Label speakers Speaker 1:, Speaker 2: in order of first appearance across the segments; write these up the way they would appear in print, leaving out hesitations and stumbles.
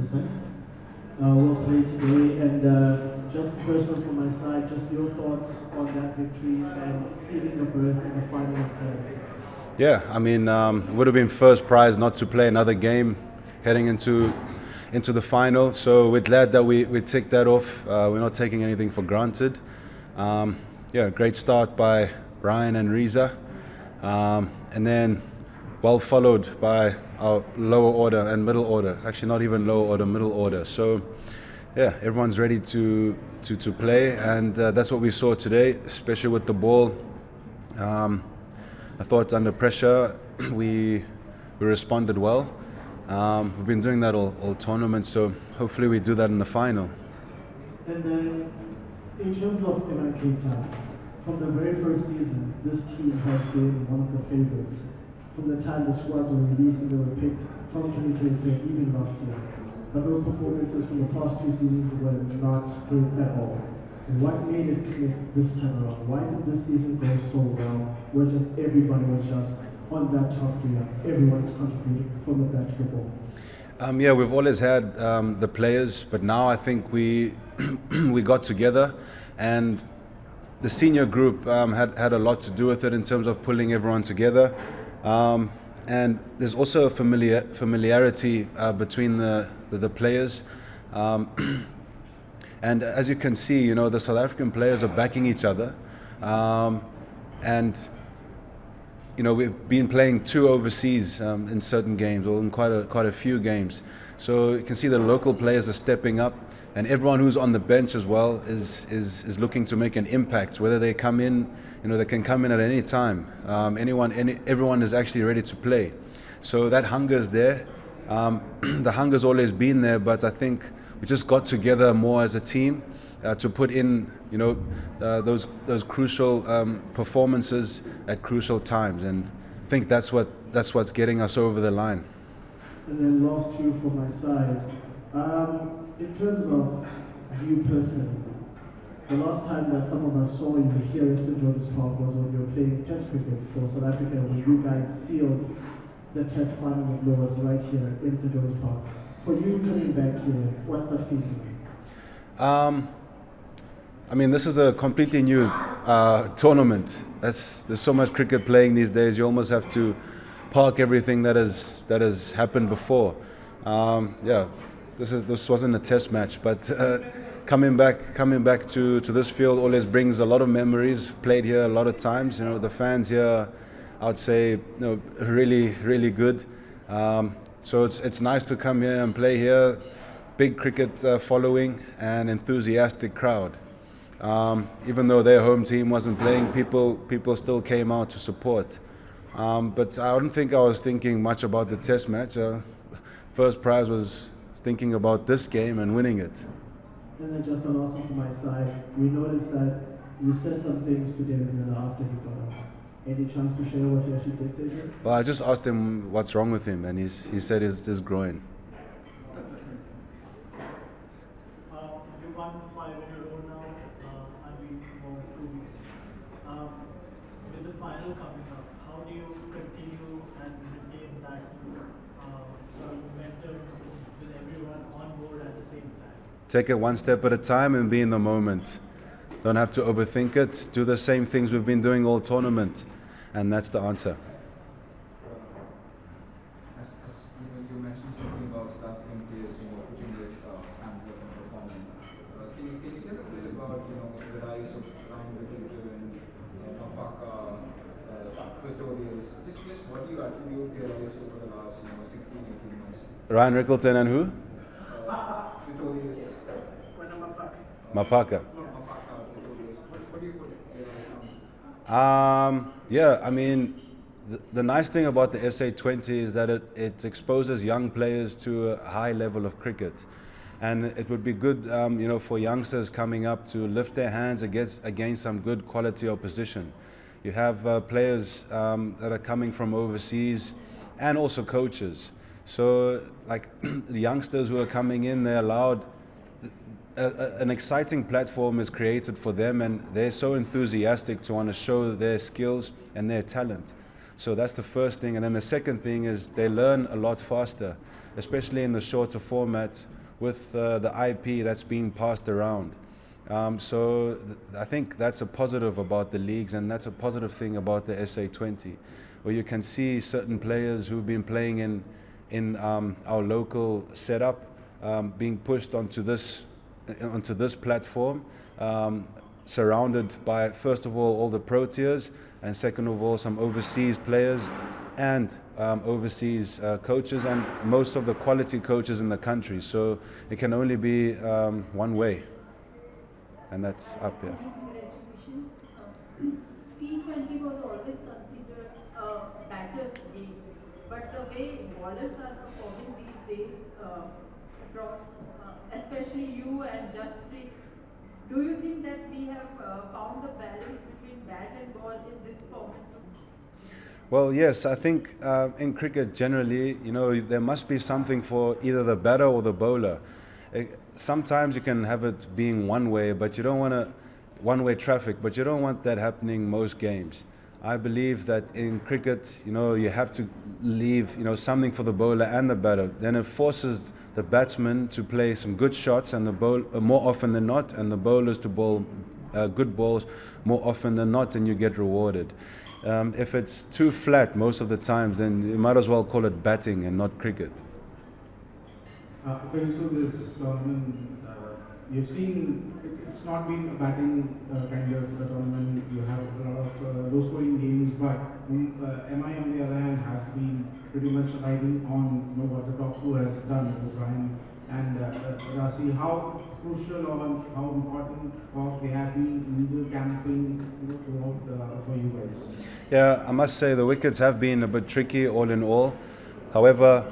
Speaker 1: 100%. Well played today, and just first one from my side, just your thoughts on that victory and sealing the berth in the final on Saturday.
Speaker 2: Yeah, I mean, it would have been first prize not to play another game heading into the final. So we're glad that we ticked that off. We're not taking anything for granted. Yeah, great start by Brian and Riza, and then well followed by our lower order and middle order. Actually, not even lower order, middle order. So yeah, everyone's ready to play, and that's what we saw today, especially with the ball. I thought under pressure we responded well. We've been doing that all tournament, so hopefully we do that in the final.
Speaker 1: And then, in terms of Keita, from the very first season, this team has been one of the favorites. From the time the squads were released and they were picked from 2023, even last year. But those performances from the past two seasons were not good at all. What made it click this time around? Why did this season go so well, where just everybody was just on that top gear, everyone's contributing from the back to the ball?
Speaker 2: Yeah, we've always had the players, but now I think we got together, and the senior group had a lot to do with it in terms of pulling everyone together. And there's also a familiarity between the players. And as you can see, you know, the South African players are backing each other. And you know, we've been playing two overseas in certain games, or in quite a few games. So you can see the local players are stepping up, and everyone who's on the bench as well is looking to make an impact. Whether they come in, you know, they can come in at any time. Everyone is actually ready to play. So that hunger is there. The hunger's always been there, but I think we just got together more as a team to put in, you know, those crucial performances at crucial times, and I think that's what's getting us over the line.
Speaker 1: And then last two from my side. In terms of you personally, the last time that some of us saw you here in St. George's Park was when you were playing Test cricket for South Africa, when you guys sealed the Test final with Royals right here in St. George's Park. For you coming back here, what's that feeling?
Speaker 2: I mean, this is a completely new tournament. There's so much cricket playing these days. You almost have to park everything that has happened before. Yeah, this wasn't a test match, but coming back to this field always brings a lot of memories. Played here a lot of times. You know, the fans here, I would say, you know, really good. So it's nice to come here and play here. Big cricket following and enthusiastic crowd. Even though their home team wasn't playing, people still came out to support. But I don't think I was thinking much about the test match. First prize was thinking about this game and winning it.
Speaker 1: And then just the last one from my side, we noticed that you said some things to David Miller after he got out. Any chance to share what you actually did say here?
Speaker 2: Well, I just asked him what's wrong with him, and he said his groin.
Speaker 1: You won 5 in a row now, unbeaten for 2 weeks. With the final coming up, how do you continue and maintain that sort of momentum with everyone on board at the same time?
Speaker 2: Take it one step at a time and be in the moment. Don't have to overthink it. Do the same things we've been doing all tournament, and that's the answer.
Speaker 3: You mentioned something about staff in place, you know, putting this hands up and performing. Can you tell a bit about, you know, the rise of Ryan Rickleton, Mafaka, Royals? Just what do you attribute their rise over the last, 16, 18 months?
Speaker 2: Ryan Rickleton and who?
Speaker 3: Royals.
Speaker 2: Mapaka.
Speaker 3: What do you put there?
Speaker 2: Yeah, I mean, the nice thing about the SA20 is that it exposes young players to a high level of cricket. And it would be good, for youngsters coming up to lift their hands against some good quality opposition. You have players that are coming from overseas, and also coaches. So, like the youngsters who are coming in, they're allowed. An exciting platform is created for them, and they're so enthusiastic to want to show their skills and their talent. So that's the first thing. And then the second thing is they learn a lot faster, especially in the shorter format with the IP that's being passed around. So I think that's a positive about the leagues, and that's a positive thing about the SA20, where you can see certain players who've been playing in our local setup being pushed onto this platform, surrounded by, first of all the pro tiers, and second of all some overseas players and overseas coaches, and most of the quality coaches in the country. So it can only be one way, and that's up here.
Speaker 4: Congratulations. T20 was always considered a batter's game, but the way bowlers are performing these days, especially you and Jasprit, do you think that we have found the balance between bat and ball in this format?
Speaker 2: Well, yes, I think in cricket generally, there must be something for either the batter or the bowler. Sometimes you can have it being one way, but you don't want one-way traffic, but you don't want that happening most games. I believe that in cricket, you have to leave, something for the bowler and the batter. Then it forces the batsman to play some good shots, and the more often than not, and the bowlers to bowl good balls more often than not, and you get rewarded. If it's too flat most of the times, then you might as well call it batting and not cricket.
Speaker 5: Okay, so this tournament, you've seen it's not been a batting kind of tournament. You have a lot of low-scoring games, but MI on the other hand have been pretty much riding on what the top two has done, O'Brien and Rasi. How crucial or how important they have been in the campaign throughout for you guys?
Speaker 2: Yeah, I must say the wickets have been a bit tricky all in all. However,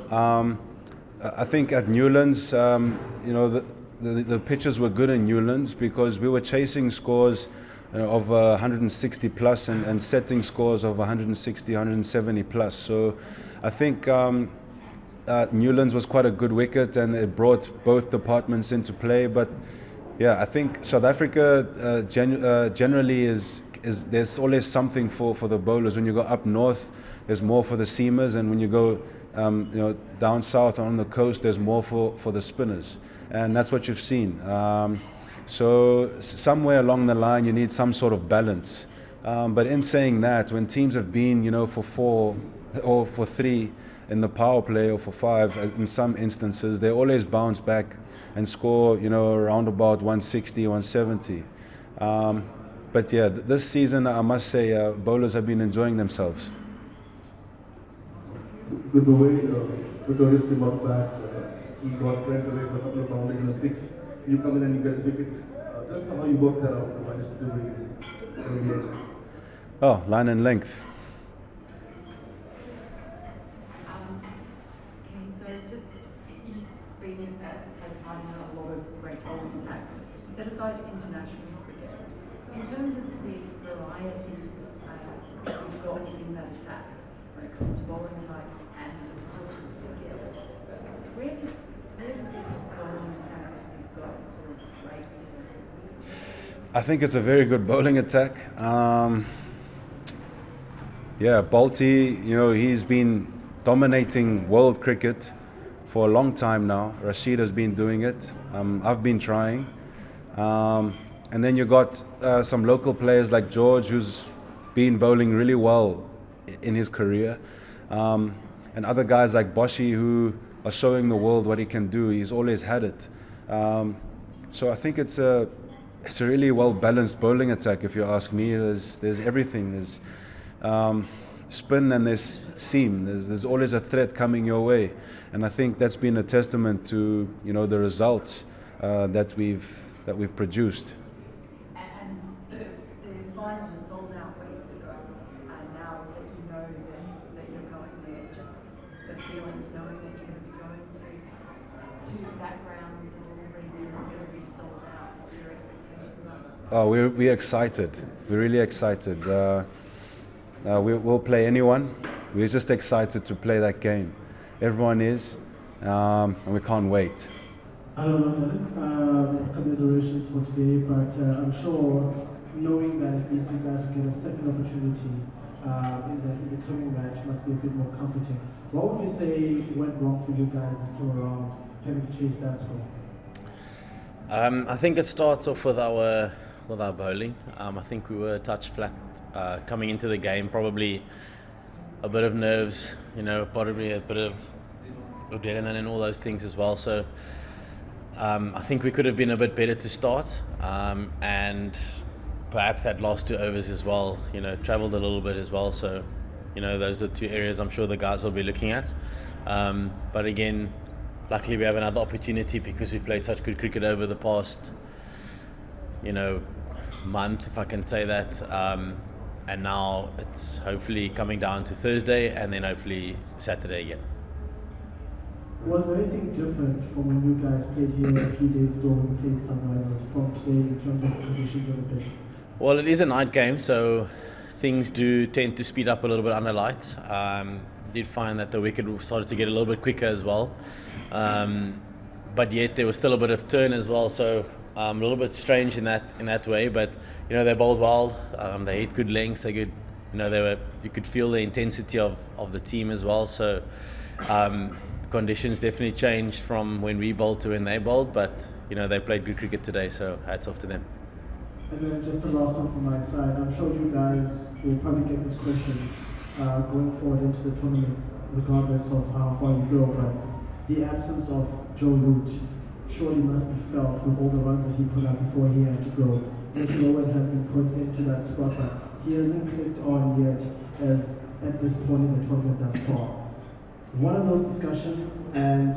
Speaker 2: I think at Newlands, the pitches were good in Newlands because we were chasing scores of 160 plus and setting scores of 160, 170 plus. So I think Newlands was quite a good wicket, and it brought both departments into play. But yeah, I think South Africa generally is there's always something for the bowlers. When you go up north, there's more for the seamers, and when you go down south on the coast, there's more for the spinners, and that's what you've seen. So somewhere along the line, you need some sort of balance. But in saying that, when teams have been, for 4 or for 3 in the power play, or for 5 in some instances, they always bounce back and score, around about 160, 170. But yeah, this season, I must say, bowlers have been enjoying themselves.
Speaker 6: With the way Victorious came out back, he got went away for a couple of bowling in a 6. You come in and you get a wicket. Just how you work that out to manage to do it.
Speaker 2: Oh, line and length.
Speaker 7: Okay, so just you've been in part in a lot of great bowling attacks. Set aside international cricket. In terms of the variety you've got in that attack, when it comes to bowling types and of course skill, where does this bowling attack that you've got sort of rate?
Speaker 2: I think it's a very good bowling attack. Yeah, Balti, he's been dominating world cricket for a long time now. Rashid has been doing it. I've been trying. And then you got some local players like George, who's been bowling really well in his career. And other guys like Boshi, who are showing the world what he can do. He's always had it. So I think it's a really well-balanced bowling attack, if you ask me. There's everything. There's spin and there's seam. There's always a threat coming your way, and I think that's been a testament to the results that we've produced.
Speaker 7: And the final was sold out weeks ago, and now that you know that you're going there, just the feeling of knowing that you're going to be going to that ground with a little ring and it's going to be sold out. What are your expectations?
Speaker 2: Oh, we're excited. We're really excited. We'll play anyone. We're just excited to play that game. Everyone is, and we can't wait.
Speaker 1: I don't know, commiserations for today, but I'm sure knowing that at least you guys will get a second opportunity in the coming match must be a bit more comforting. What would you say went wrong for you guys this time around, having to chase that score?
Speaker 8: I think it starts off with our bowling. I think we were a touch flat coming into the game. Probably a bit of nerves, probably a bit of adrenaline and all those things as well. So I think we could have been a bit better to start, and perhaps that last 2 overs as well. Travelled a little bit as well. So those are 2 areas I'm sure the guys will be looking at. But again, luckily we have another opportunity because we've played such good cricket over the past, month, if I can say that. And now it's hopefully coming down to Thursday and then hopefully Saturday again.
Speaker 1: Was there anything different from when you guys played here a few days ago when we played Sunrisers from today in terms of conditions of the pitch?
Speaker 8: Well, it is a night game, so things do tend to speed up a little bit under lights. Did find that the wicket started to get a little bit quicker as well. But yet there was still a bit of turn as well, so a little bit strange in that way. But they bowled well. They hit good lengths. They good. You could feel the intensity of the team as well. So conditions definitely changed from when we bowled to when they bowled. But they played good cricket today. So hats off to them.
Speaker 1: And then just the last one from my side. I'm sure you guys will probably get this question going forward into the tournament, regardless of how far you go. But the absence of Joe Root surely must be felt with all the runs that he put up before he had to go. Mitchell Owen has been put into that spot, but he hasn't clicked on yet as at this point in the tournament thus far. What are those discussions, and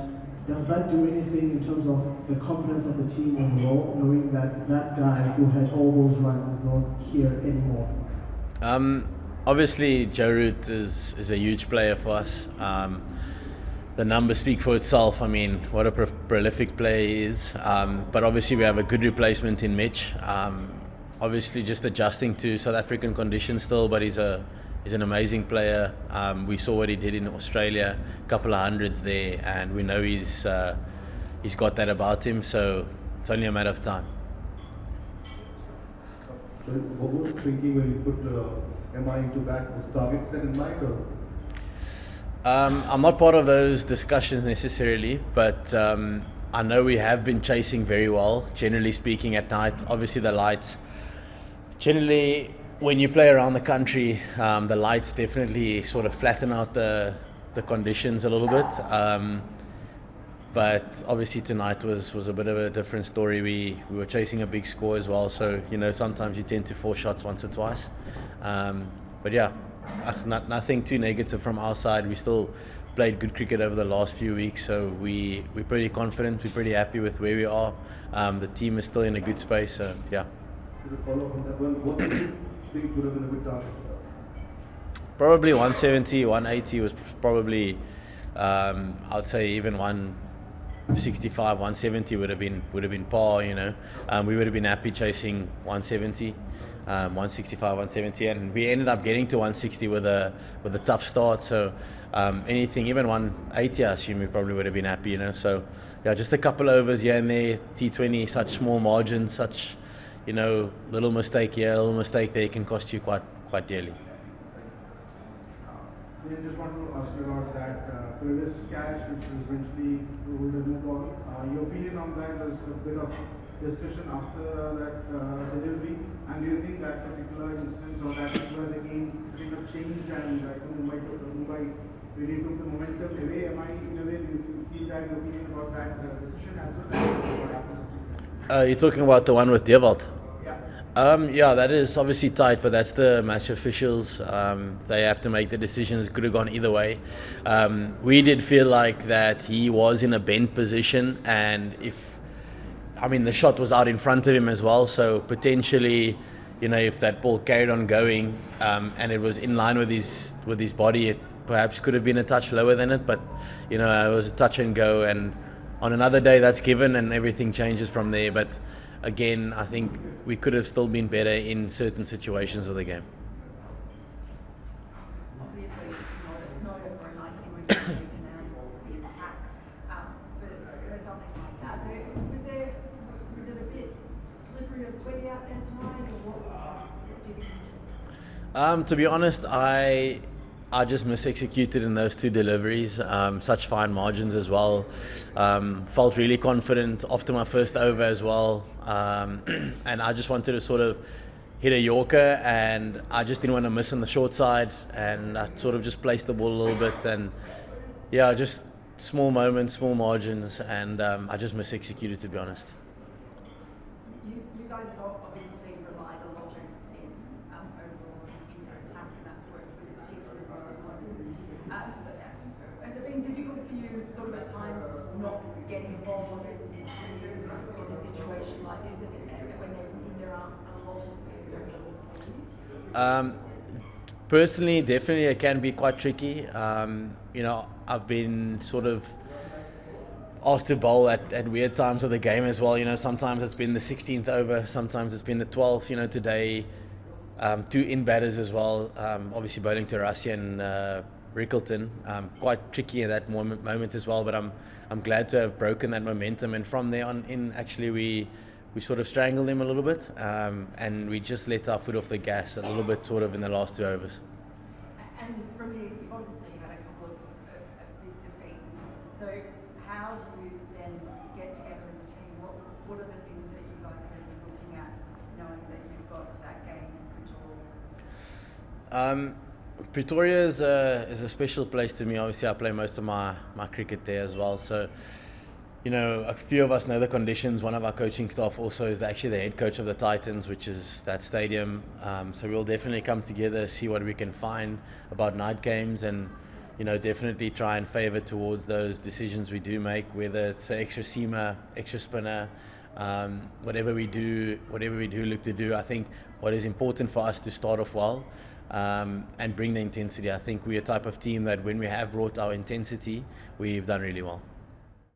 Speaker 1: does that do anything in terms of the confidence of the team overall, knowing that that guy who had all those runs is not here anymore?
Speaker 8: Obviously, Joe Root is a huge player for us. The numbers speak for itself. I mean, what a prolific player he is. But obviously, we have a good replacement in Mitch. Obviously, just adjusting to South African conditions still, but he's an amazing player. We saw what he did in Australia, a couple of hundreds there, and we know he's got that about him. So it's only a matter of time.
Speaker 6: So what was thinking when you put MI into bat? Was target set in mind, or?
Speaker 8: I'm not part of those discussions necessarily, but I know we have been chasing very well, generally speaking, at night. Obviously, the lights. Generally, when you play around the country, the lights definitely sort of flatten out the conditions a little bit. But obviously tonight was a bit of a different story. We were chasing a big score as well, so sometimes you tend to fall shots once or twice. But yeah, nothing too negative from our side. We still played good cricket over the last few weeks, so we're pretty confident. We're pretty happy with where we are. The team is still in a good space, so yeah.
Speaker 6: To follow up on that one, what do you think would have been a good target?
Speaker 8: Probably 170, 180 was probably, I'd say even 165, 170 would have been par. We would have been happy chasing 170. 165, 170, and we ended up getting to 160 with a tough start. So anything, even 180, I assume we probably would have been happy. So yeah, just a couple overs here and there. T20, such small margins, such little mistake here, little mistake there can cost you quite dearly.
Speaker 5: I just want to ask you about that previous catch, which was eventually ruled a no ball. Your opinion on that was a bit of discussion after that delivery, and do you think that particular instance or that is where the game kind of changed and Mumbai really took the momentum away? In a way, do you feel that your opinion about that decision as well as what happened?
Speaker 8: You're talking about the one with Dewald?
Speaker 5: Yeah.
Speaker 8: Yeah, that is obviously tight, but that's the match officials. They have to make the decisions. Could have gone either way. We did feel like that he was in a bent position, and the shot was out in front of him as well, so potentially, if that ball carried on going and it was in line with his body, it perhaps could have been a touch lower than it, but it was a touch and go, and on another day that's given and everything changes from there. But again, I think we could have still been better in certain situations of the game.
Speaker 7: Obviously, not a very nice thing when you command the attack, for something like that. But was it a bit slippery or sweaty out there tonight, or what was that?
Speaker 8: To be honest, I just mis-executed in those two deliveries. Such fine margins as well. Felt really confident after my first over as well, and I just wanted to sort of hit a Yorker, and I just didn't want to miss on the short side, and I sort of just placed the ball a little bit, and yeah, just small moments, small margins, and I just mis-executed, to be honest.
Speaker 7: You guys have obviously relied a lot on spin overall in your attack, and that's worked really particularly well at the moment. So has it been difficult for you, sort of at times, not getting involved in a situation like this, when there aren't a lot of these options for you?
Speaker 8: Personally, definitely it can be quite tricky. I've been sort of asked to bowl at weird times of the game as well. Sometimes it's been the 16th over, sometimes it's been the 12th. Today, two in batters as well. Obviously bowling to Rassie and Rickleton. Quite tricky at that moment as well, but I'm glad to have broken that momentum. And from there on in, actually, we sort of strangled them a little bit, and we just let our foot off the gas a little bit sort of in the last 2 overs.
Speaker 7: And from you, you've obviously had a couple of big defeats. So how do you then get together as a team? What are the things that you guys are going to be looking at, knowing that you've got that game in Pretoria?
Speaker 8: Pretoria is a special place to me. Obviously, I play most of my cricket there as well. So, a few of us know the conditions. One of our coaching staff also is actually the head coach of the Titans, which is that stadium. So we'll definitely come together, see what we can find about night games, and definitely try and favour towards those decisions we do make, whether it's an extra seamer, extra spinner, whatever we do look to do. I think what is important for us to start off well, and bring the intensity. I think we're a type of team that when we have brought our intensity, we've done really well.